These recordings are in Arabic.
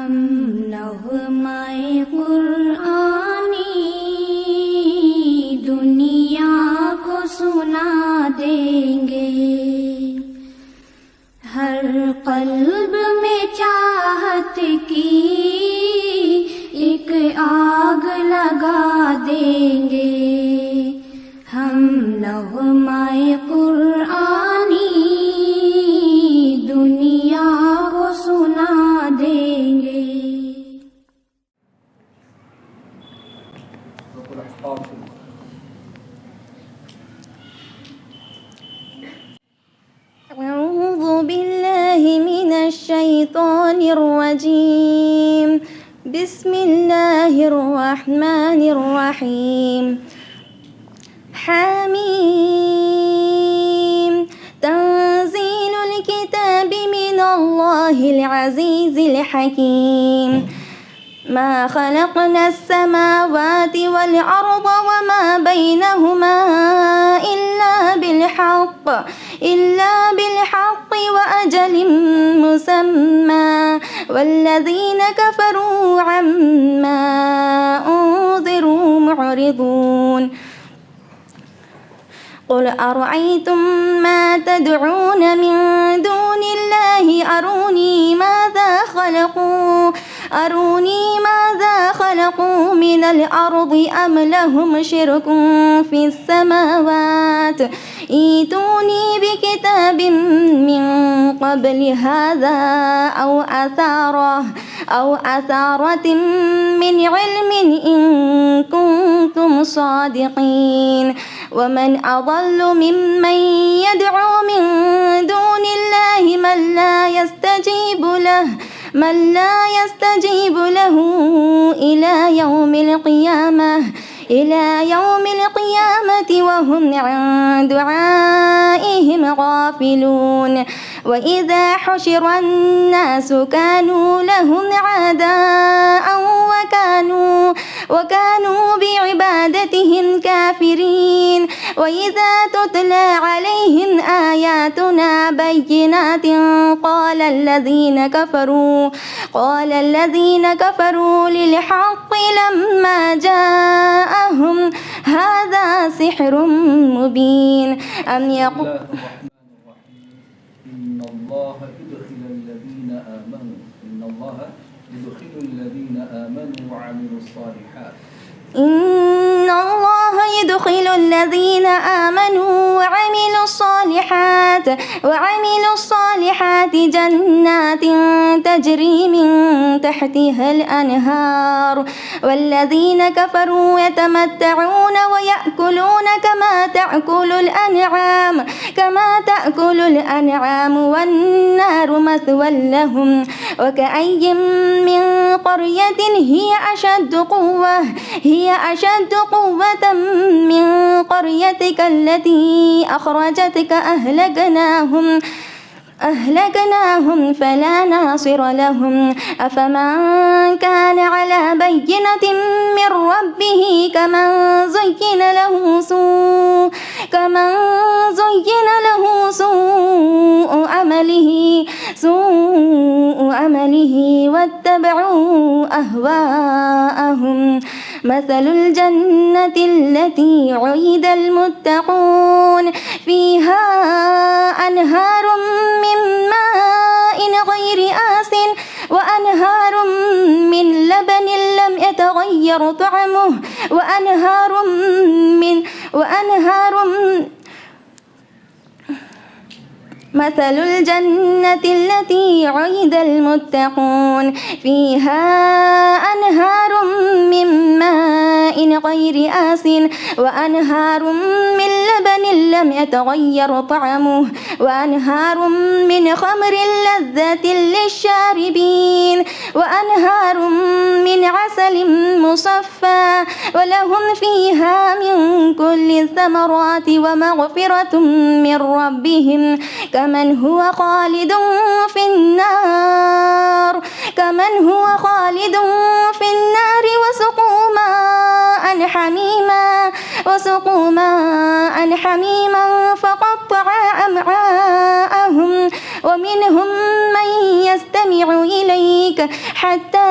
हम नग़्माए कुरानी दुनिया को सुना देंगे। हर क़ल्ब में चाहत की एक आग लगा देंगे। हम नग़्माए कुरानी दुनिया को सुना देंगे। أعوذ بالله من الشيطان الرجيم. بسم الله الرحمن الرحيم. حميم تنزيل الكتاب من الله العزيز الحكيم. ما خلقنا السماوات والأرض وما بينهما إلا بالحق وأجل مسمى والذين كفروا عما أنذروا معرضون. قل أرأيتم ما تدعون من دون الله أروني ماذا خلقوا من الأرض أم لهم شرك في السماوات ائتوني بكتاب من قبل هذا أو أثارة من علم إن كنتم صادقين. ومن أضل ممن يدعو من دون الله من لا يستجيب له إلى يوم القيامة وهم عن دعائهم غافلون. وإذا حشر الناس كانوا لهم أعداء وكانوا بعبادتهم كافرين. وإذا تتلى عليهم آياتنا بينات قال الذين كفروا للحق لما جاءهم هذا سحر مبين. أم يقول إن الله يدخل الذين آمنوا وعملوا الصالحات. إن الله يدخل الذين آمنوا وعملوا الصالحات جنات تجري من تحتها الأنهار والذين كفروا يتمتعون ويأكلون كما تأكل الأنعام والنار مثوى لهم. وكأي من قرية هي أشد قوة من قريتك التي أخرجتك أهلكناهم فلا ناصر لهم. أفمن كان على بينة من ربه كمن زين له سوء عمله واتبعوا أهواءهم. مثل الجنة التي وعد المتقون فيها أنهار من ماء غير آسن وأنهار من لبن لم يتغير طعمه مثل الجنة التي وعد المتقون فيها أنهار من ماء غير آسن وأنهار من لبن لم يتغير طعمه وأنهار من خمر لذة للشاربين وأنهار من عسل مصفى ولهم فيها من كل الثمرات ومغفرة من ربهم كمن هو خالد في النار وسقوا ماء حميما فقطع أمعاءهم ومنهم من يستمع إليك ربك حتى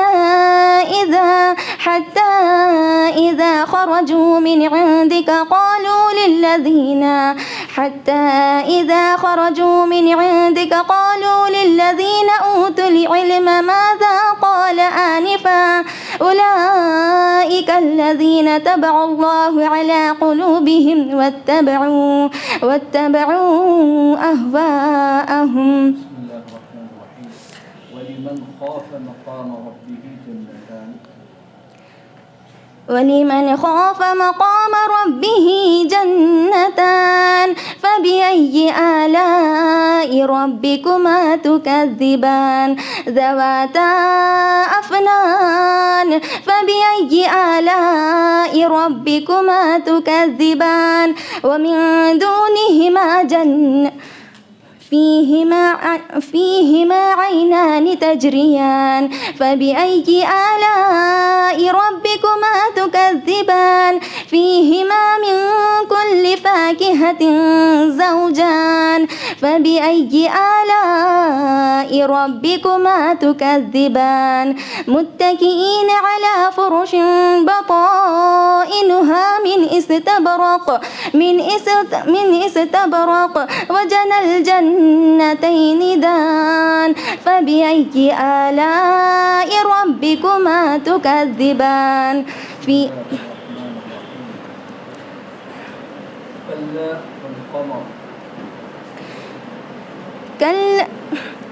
إذا خرجوا من عندك قالوا للذين أوتوا العلم ماذا قال آنفا أولئك الذين طبع الله على قلوبهم واتبعوا أهواءهم. بسم الله الرحمن الرحيم. ولمن خاف مقام ربه جنتان. ولمن خاف مقام ربه جنتان فبأي آلاء ربكما تكذبان ذواتا أفنان فبأي آلاء ربكما تكذبان ومن دونهما فيهما عينان تجريان فبأي آلاء ربكما تكذبان فيهما من كل فاكهة زوجان فبأي آلاء ربكما تكذبان متكئين على فرش بطائنها من استبرق وجنى الجنتين دان فبأي آلاء ربكما تكذبان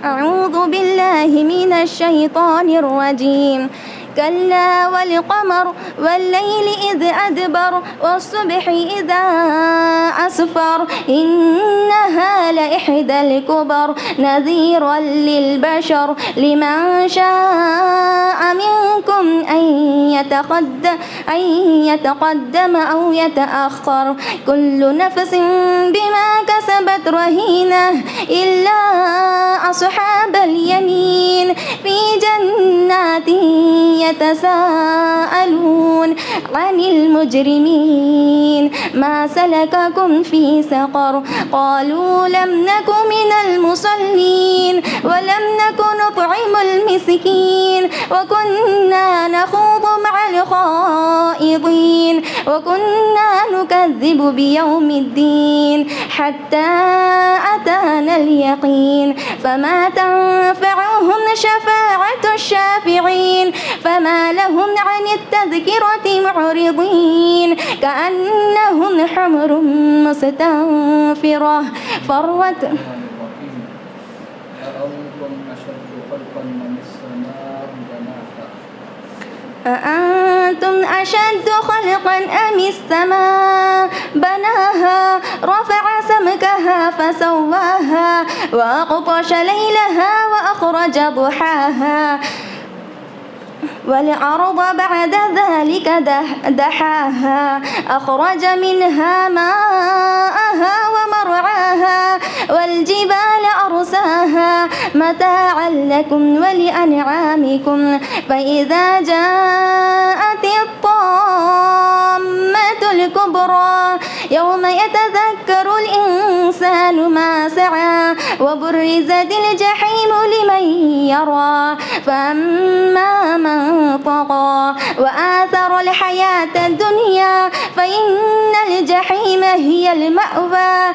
أعوذ بالله من الشيطان الرجيم. كلا والقمر والليل إذ أدبر والصبح إذا أسفر إنها لإحدى الكبر نذيرا للبشر لمن شاء منكم أن يتقدم أو يتأخر كل نفس بما كسبت رهينة إلا أصحاب اليمين في جنات يتساءلون عن المجرمين ما سلككم في سقر قالوا لم نك من المصلين ولم نك نطعم المسكين وكنا نخوض مع الخائضين وكنا نكذب بيوم الدين حتى أتانا اليقين فما تنفعهم شفاعة الشافعين فما لهم عن التذكرة معرضين كأنهم حمر مستنفرة فرت أأنتم أشد خلقا أم السماء بناها رفع سمكها فسواها وأغطش ليلها وأخرج ضحاها والأرض بعد ذلك دحاها أخرج منها ماءها ومرعاها والجبال أرساها متاعا لكم ولأنعامكم فإذا جاءت الطامة الكبرى يوم يتذكر الإنسان ما سعى وبرزت الجحيم لمن يرى فأما من طغى وآثر الحياة الدنيا فإن الجحيم هي المأوى